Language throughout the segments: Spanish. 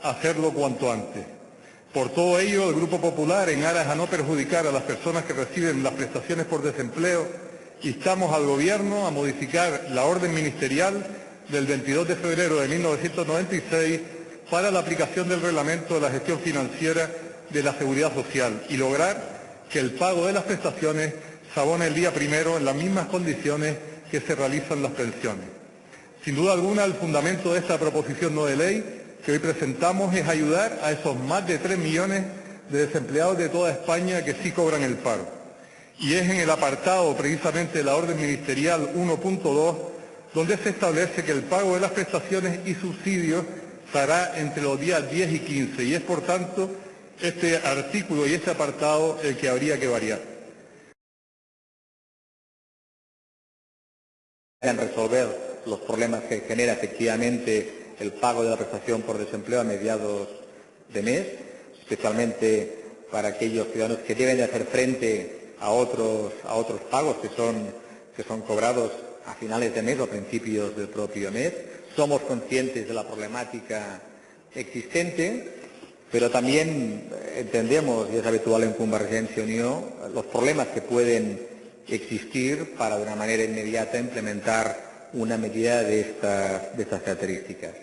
hacerlo cuanto antes. Por todo ello, el Grupo Popular, en aras a no perjudicar a las personas que reciben las prestaciones por desempleo, instamos al Gobierno a modificar la orden ministerial del 22 de febrero de 1996 para la aplicación del Reglamento de la Gestión Financiera de la Seguridad Social y lograr que el pago de las prestaciones se abone el día primero en las mismas condiciones que se realizan las pensiones. Sin duda alguna, el fundamento de esta proposición no de ley que hoy presentamos es ayudar a esos más de 3 millones de desempleados de toda España que sí cobran el paro. Y es en el apartado precisamente de la orden ministerial 1.2 donde se establece que el pago de las prestaciones y subsidios se hará entre los días 10 y 15 y es por tanto este artículo y este apartado el que habría que variar. Resolver los problemas que genera efectivamente el pago de la prestación por desempleo a mediados de mes, especialmente para aquellos ciudadanos que deben de hacer frente a otros pagos que son cobrados a finales de mes o a principios del propio mes. Somos conscientes de la problemática existente, pero también entendemos, y es habitual en Convergencia y Unió, los problemas que pueden existir para de una manera inmediata implementar una medida de estas características.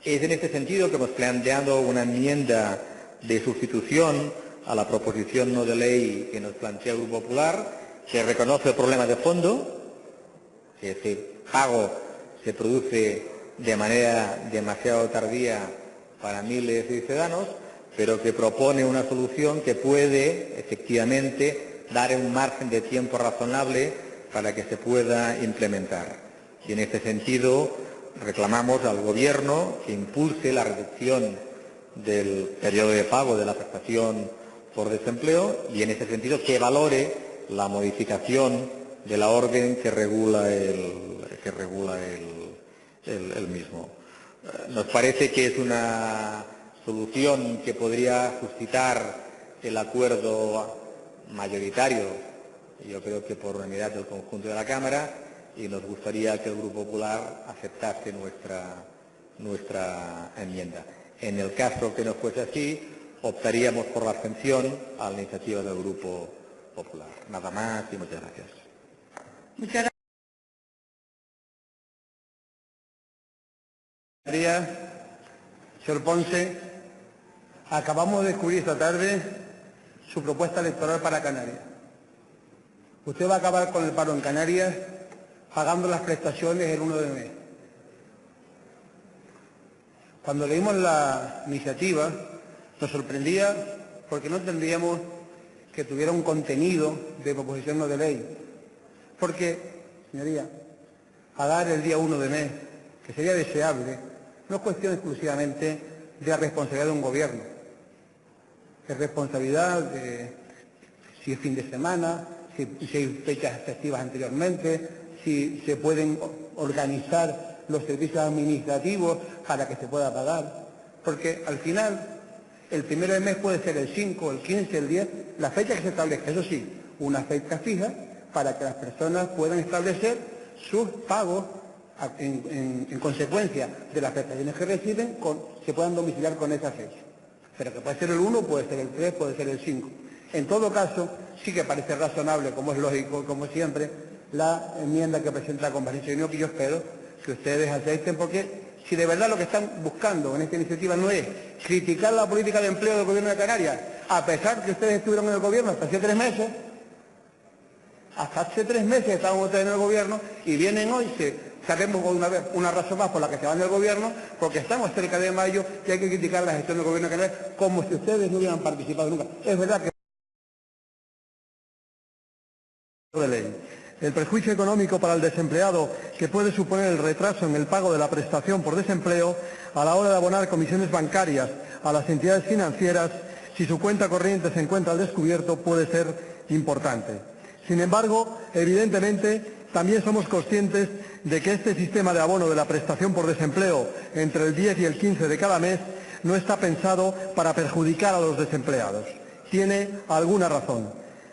Es en este sentido que hemos planteado una enmienda de sustitución a la proposición no de ley que nos plantea el Grupo Popular, que reconoce el problema de fondo, que ese pago se produce de manera demasiado tardía para miles de ciudadanos, pero que propone una solución que puede efectivamente dar un margen de tiempo razonable para que se pueda implementar. Y en este sentido reclamamos al Gobierno que impulse la reducción del periodo de pago de la prestación por desempleo y en ese sentido que valore la modificación de la orden que regula el mismo. Nos parece que es una solución que podría suscitar el acuerdo mayoritario, yo creo que por unanimidad del conjunto de la Cámara, y nos gustaría que el Grupo Popular aceptase nuestra enmienda. En el caso que no fuese así, optaríamos por la abstención a la iniciativa del Grupo Popular. Nada más y muchas gracias. Muchas gracias. Señor Ponce, acabamos de descubrir esta tarde su propuesta electoral para Canarias. Usted va a acabar con el paro en Canarias pagando las prestaciones el 1 de mes. Cuando leímos la iniciativa nos sorprendía porque no entendíamos que tuviera un contenido de proposición no de ley. Porque, señoría, pagar el día 1 de mes, que sería deseable, no es cuestión exclusivamente de la responsabilidad de un gobierno. Es responsabilidad de si es fin de semana, si hay fechas festivas anteriormente, si se pueden organizar los servicios administrativos para que se pueda pagar. Porque al final, el 1 de mes puede ser el 5, el 15, el 10, la fecha que se establezca. Eso sí, una fecha fija para que las personas puedan establecer sus pagos en consecuencia de las prestaciones que reciben, se puedan domiciliar con esa fecha. Pero que puede ser el 1, puede ser el 3, puede ser el 5. En todo caso, sí que parece razonable, como es lógico, como siempre, la enmienda que presenta Convergencia y Unió, que yo espero que ustedes acepten, porque si de verdad lo que están buscando en esta iniciativa no es criticar la política de empleo del Gobierno de Canarias, a pesar que ustedes estuvieron en el Gobierno hasta hace 3 meses, estaban ustedes en el Gobierno y vienen hoy, sabemos una razón más por la que se van del Gobierno, porque estamos cerca de mayo y hay que criticar la gestión del Gobierno de Canarias como si ustedes no hubieran participado nunca. Es verdad que de ley. El perjuicio económico para el desempleado que puede suponer el retraso en el pago de la prestación por desempleo a la hora de abonar comisiones bancarias a las entidades financieras si su cuenta corriente se encuentra al descubierto puede ser importante. Sin embargo, evidentemente, también somos conscientes de que este sistema de abono de la prestación por desempleo entre el 10 y el 15 de cada mes no está pensado para perjudicar a los desempleados. Tiene alguna razón.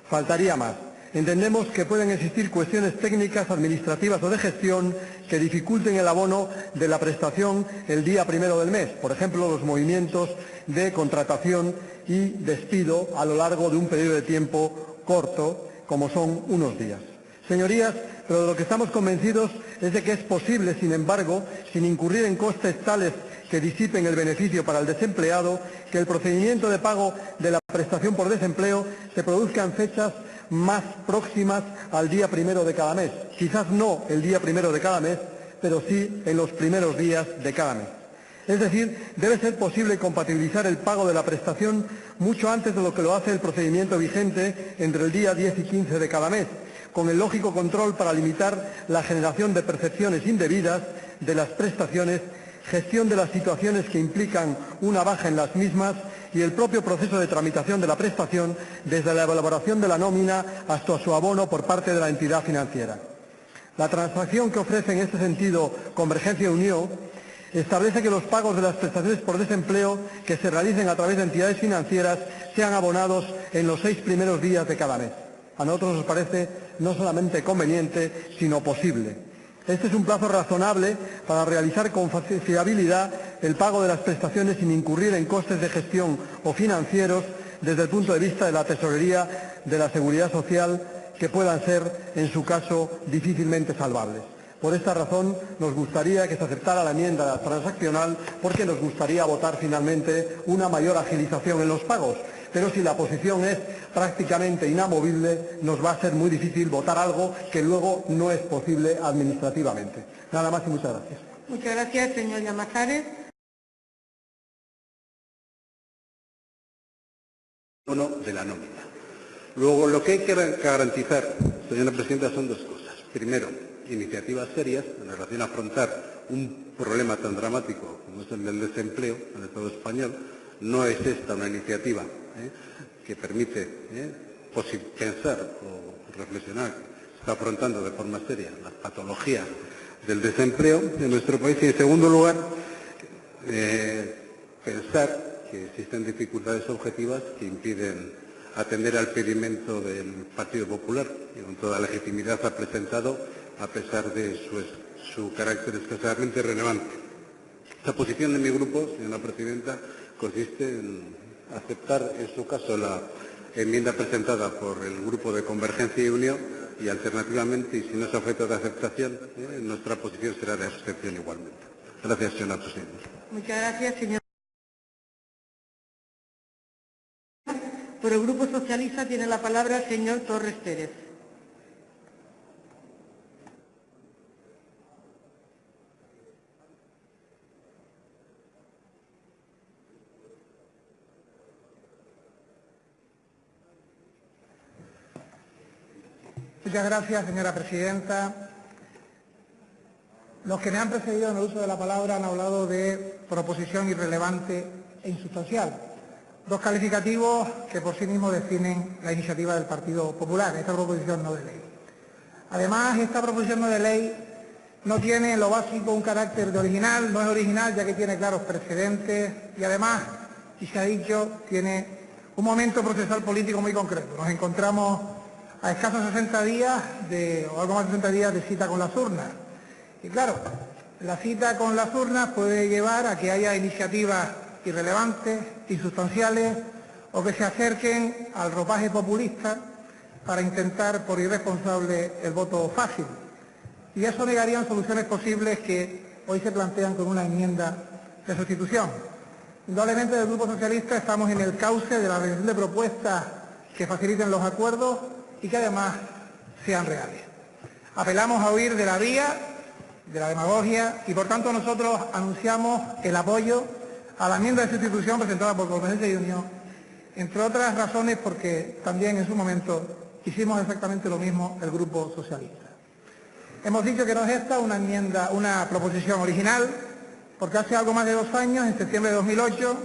Faltaría más. Entendemos que pueden existir cuestiones técnicas, administrativas o de gestión que dificulten el abono de la prestación el día primero del mes, por ejemplo, los movimientos de contratación y despido a lo largo de un periodo de tiempo corto, como son unos días. Señorías, pero de lo que estamos convencidos es de que es posible, sin embargo, sin incurrir en costes tales que disipen el beneficio para el desempleado, que el procedimiento de pago de la prestación por desempleo se produzca en fechas más próximas al día primero de cada mes. Quizás no el día primero de cada mes, pero sí en los primeros días de cada mes. Es decir, debe ser posible compatibilizar el pago de la prestación mucho antes de lo que lo hace el procedimiento vigente entre el día 10 y 15 de cada mes, con el lógico control para limitar la generación de percepciones indebidas de las prestaciones, gestión de las situaciones que implican una baja en las mismas y el propio proceso de tramitación de la prestación desde la elaboración de la nómina hasta su abono por parte de la entidad financiera. La transacción que ofrece en este sentido Convergencia y Unió establece que los pagos de las prestaciones por desempleo que se realicen a través de entidades financieras sean abonados en los 6 primeros días de cada mes. A nosotros nos parece no solamente conveniente, sino posible. Este es un plazo razonable para realizar con fiabilidad el pago de las prestaciones sin incurrir en costes de gestión o financieros desde el punto de vista de la tesorería de la Seguridad Social que puedan ser, en su caso, difícilmente salvables. Por esta razón, nos gustaría que se aceptara la enmienda transaccional porque nos gustaría votar finalmente una mayor agilización en los pagos. Pero si la posición es prácticamente inamovible, nos va a ser muy difícil votar algo que luego no es posible administrativamente. Nada más y muchas gracias. Muchas gracias, señor Llamazares. Uno de la nómina. Luego, lo que hay que garantizar, señora presidenta, son dos cosas. Primero, iniciativas serias en relación a afrontar un problema tan dramático como es el del desempleo en el Estado español. No es esta una iniciativa que permite pensar o reflexionar que se está afrontando de forma seria las patologías del desempleo en nuestro país. Y en segundo lugar, pensar que existen dificultades objetivas que impiden atender al pedimento del Partido Popular, que con toda legitimidad ha presentado a pesar de su carácter escasamente relevante. La posición de mi grupo, señora presidenta, consiste en aceptar, en su caso, la enmienda presentada por el Grupo de Convergencia y Unión y, alternativamente, y si no es objeto de aceptación, nuestra posición será de abstención igualmente. Gracias, señora presidenta. Muchas gracias, señor. Por el Grupo Socialista tiene la palabra el señor Torres Pérez. Muchas gracias, señora presidenta. Los que me han precedido en el uso de la palabra han hablado de proposición irrelevante e insustancial. Dos calificativos que por sí mismos definen la iniciativa del Partido Popular, esta proposición no de ley. Además, esta proposición no de ley no tiene en lo básico un carácter de original, no es original ya que tiene claros precedentes y además, y se ha dicho, tiene un momento procesal político muy concreto. Nos encontramos a escasos 60 días o algo más de 60 días de cita con las urnas. Y claro, la cita con las urnas puede llevar a que haya iniciativas irrelevantes, insustanciales o que se acerquen al ropaje populista para intentar por irresponsable el voto fácil. Y eso negarían soluciones posibles que hoy se plantean con una enmienda de sustitución. Indudablemente, desde el Grupo Socialista estamos en el cauce de la realización de propuestas que faciliten los acuerdos y que además sean reales. Apelamos a huir de la vía, de la demagogia y por tanto nosotros anunciamos el apoyo a la enmienda de sustitución presentada por Convergencia y Unión, entre otras razones porque también en su momento hicimos exactamente lo mismo el Grupo Socialista. Hemos dicho que no es esta una proposición original, porque hace algo más de 2 años, en septiembre de 2008,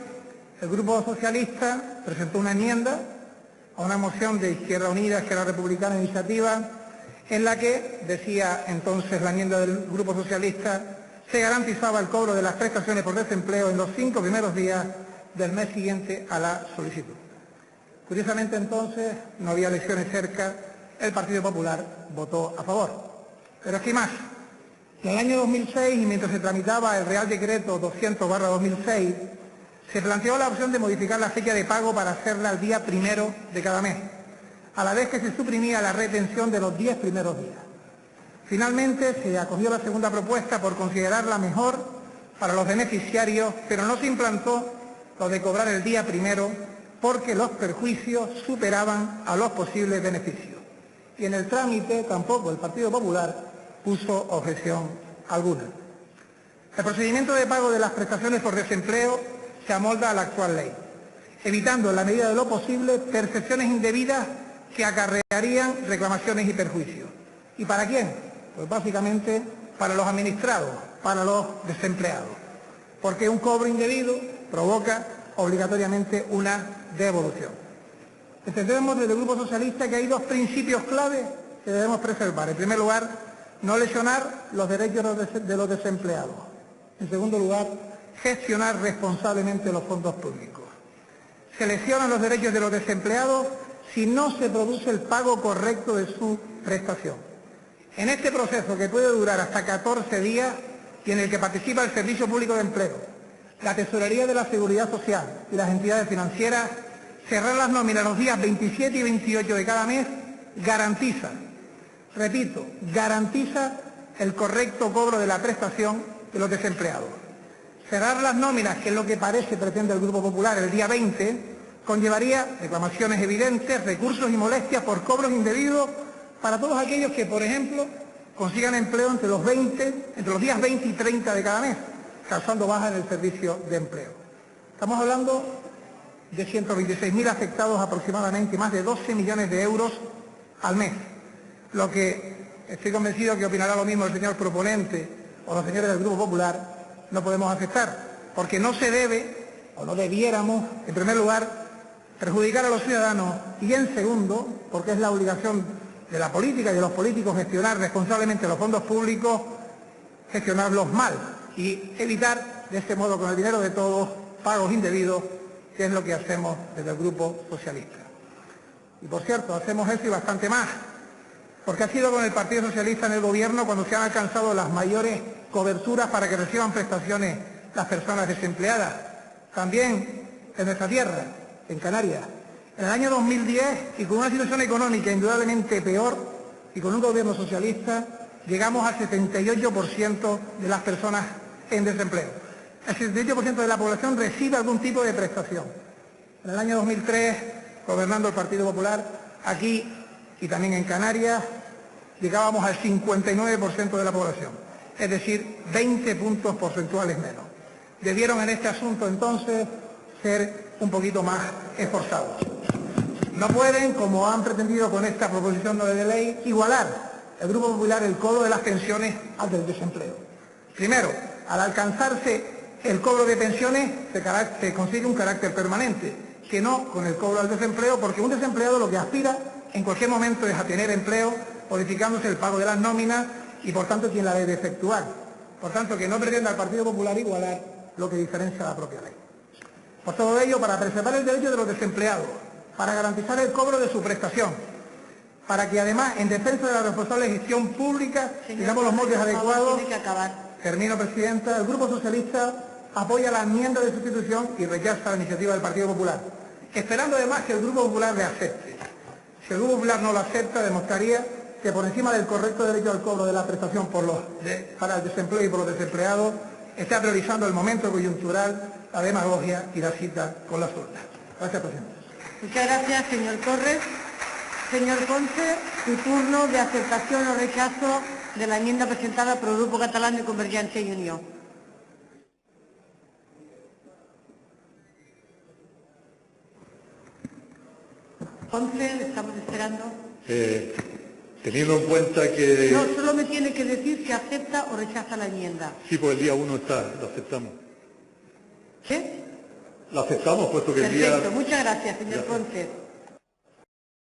el Grupo Socialista presentó una enmienda a una moción de Izquierda Unida, Izquierda Republicana, Iniciativa, en la que, decía entonces la enmienda del Grupo Socialista, se garantizaba el cobro de las prestaciones por desempleo en los 5 primeros días del mes siguiente a la solicitud. Curiosamente entonces no había elecciones cerca el Partido Popular votó a favor. Pero es que hay más. En el año 2006, y mientras se tramitaba el Real Decreto 200/2006, se planteó la opción de modificar la fecha de pago para hacerla el día 1 de cada mes, a la vez que se suprimía la retención de los 10 primeros días. Finalmente se acogió la segunda propuesta por considerarla mejor para los beneficiarios, pero no se implantó lo de cobrar el día 1 porque los perjuicios superaban a los posibles beneficios. Y en el trámite tampoco el Partido Popular puso objeción alguna. El procedimiento de pago de las prestaciones por desempleo se amolda a la actual ley, evitando en la medida de lo posible percepciones indebidas que acarrearían reclamaciones y perjuicios. ¿Y para quién? Pues básicamente para los administrados, para los desempleados, porque un cobro indebido provoca obligatoriamente una devolución. Entendemos desde el Grupo Socialista que hay dos principios clave que debemos preservar. En primer lugar, no lesionar los derechos de los desempleados. En segundo lugar, gestionar responsablemente los fondos públicos. Se lesionan los derechos de los desempleados si no se produce el pago correcto de su prestación. En este proceso, que puede durar hasta 14 días y en el que participa el Servicio Público de Empleo, la Tesorería de la Seguridad Social y las entidades financieras, cerrar las nóminas los días 27 y 28 de cada mes garantiza, repito, garantiza el correcto cobro de la prestación de los desempleados. Cerrar las nóminas, que es lo que pretende el Grupo Popular, el día 20, conllevaría reclamaciones evidentes, recursos y molestias por cobros indebidos para todos aquellos que, por ejemplo, consigan empleo entre los días 20 y 30 de cada mes, causando baja en el servicio de empleo. Estamos hablando de 126.000 afectados aproximadamente, más de 12 millones de euros al mes, lo que estoy convencido que opinará lo mismo el señor proponente o los señores del Grupo Popular. No podemos aceptar, porque no se debe, o no debiéramos, en primer lugar, perjudicar a los ciudadanos y, en segundo, porque es la obligación de la política y de los políticos gestionar responsablemente los fondos públicos, gestionarlos mal y evitar, de este modo, con el dinero de todos, pagos indebidos, que es lo que hacemos desde el Grupo Socialista. Y, por cierto, hacemos eso y bastante más, porque ha sido con el Partido Socialista en el Gobierno cuando se han alcanzado las mayores coberturas para que reciban prestaciones las personas desempleadas. También en nuestra tierra, en Canarias. En el año 2010, y con una situación económica indudablemente peor, y con un gobierno socialista, llegamos al 78% de las personas en desempleo. El 78% de la población recibe algún tipo de prestación. En el año 2003, gobernando el Partido Popular, aquí y también en Canarias, llegábamos al 59% de la población. Es decir, 20 puntos porcentuales menos. Debieron en este asunto entonces ser un poquito más esforzados. No pueden, como han pretendido con esta proposición de ley, igualar el Grupo Popular el cobro de las pensiones al del desempleo. Primero, al alcanzarse el cobro de pensiones se consigue un carácter permanente, que no con el cobro al desempleo, porque un desempleado lo que aspira en cualquier momento es a tener empleo, modificándose el pago de las nóminas, y por tanto quien la debe efectuar. Por tanto, que no pretenda el Partido Popular igualar lo que diferencia la propia ley. Por todo ello, para preservar el derecho de los desempleados, para garantizar el cobro de su prestación, para que además, en defensa de la responsable gestión pública, tengamos los moldes adecuados. Termino, Presidenta. El Grupo Socialista apoya la enmienda de sustitución y rechaza la iniciativa del Partido Popular, esperando además que el Grupo Popular le acepte. Si el Grupo Popular no lo acepta, demostraría que por encima del correcto derecho al cobro de la prestación para el desempleo y por los desempleados, está priorizando el momento coyuntural, la demagogia y la cita con las urnas. Gracias, Presidenta. Muchas gracias, señor Torres. Señor Ponce, su turno de aceptación o rechazo de la enmienda presentada por el Grupo Catalán de Convergencia y Unió. Ponce, le estamos esperando. Teniendo en cuenta que... No, solo me tiene que decir si acepta o rechaza la enmienda. Sí, pues el día 1 está, lo aceptamos. ¿Qué? Lo aceptamos, puesto que el día... Perfecto, muchas gracias, señor Ponce.